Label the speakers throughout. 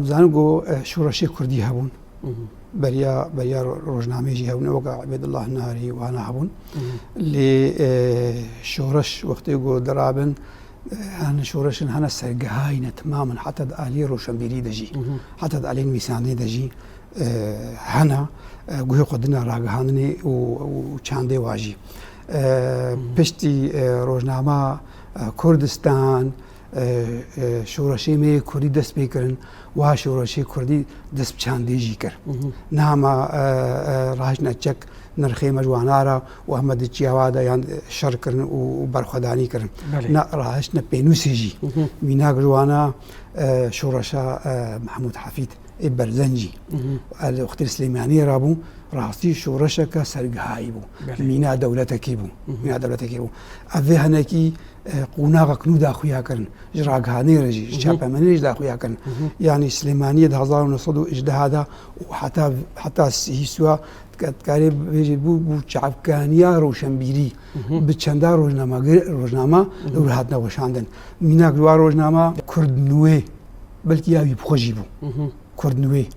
Speaker 1: زانگو شورشی کردی هبون بریا روزنامه‌ای هبون وقع عبد الله النهاری و أنا هبون لشورش وقتی گو درابن هن شورشن هن سرگهاین تماما حتی علی روشنبیری دجی حتی علی میسانی دجی هنا گوی خودنا راگهاننی و چنده واجی پشتی روزنامه کردستان شورشی می کردی دست بیکرن و شورشی کردی دست چندیجی کر نام راج نچک نرخی مجوانارا و احمد چیاوادا یان شر کرن و برخدانی کرن نه راج نپینوسیجی مینا جوانا شورشا محمود حفید برزنجی الاختر سلیمانی رابو راستی شورشا کا سرگهایی بو مینا دولتکی بو اوه هنکی قوناغ کنو داخویا کرن جراغانی رجی شاپمنیج داخویا کرن یعنی سلیمانی 1900 اجدهادا و حتی هیسوا کاری بیجی بو چابکانیا روشنبیری بچندا روزنامه دور هات نوشاندن مینا گوار روزنامه کردنوی بلکی یابی بخوجی بو کردنوی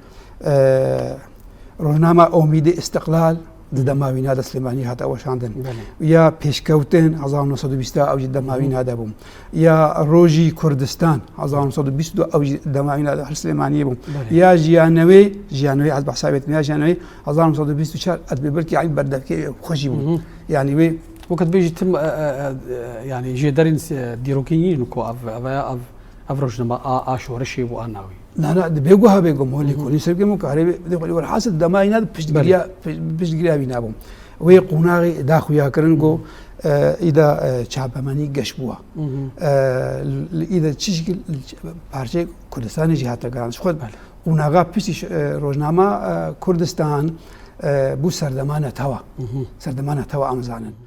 Speaker 1: روزنامه امید استقلال ضد ماوین هذا سليماني هذا وشاندن يا بيشكوتين 1920 او ضد ماوين هذا بوم يا روجي كردستان 1920 او ضد ماوين هذا سليماني بوم يا جيانوي على حسابات يا جيانوي 1924 ادبركي عين بردك خوشي بوم يعني وي
Speaker 2: وقت بيجي تم يعني جدارين ديروكيين كو افرج ما اشورشي واناوي
Speaker 1: لا بيجوها بيجوم هو اللي يكون يسرق مكاري بيقول والحاسد دماين هذا بيشتريها بينابهم ويقوناغي داخو يا كرنجو إذا شعبماني قشبوها إذا تشكل بارشة كردستان جهات كان شخص قوناغا بيش روزنامة كردستان بو سردمانة توا أمزانا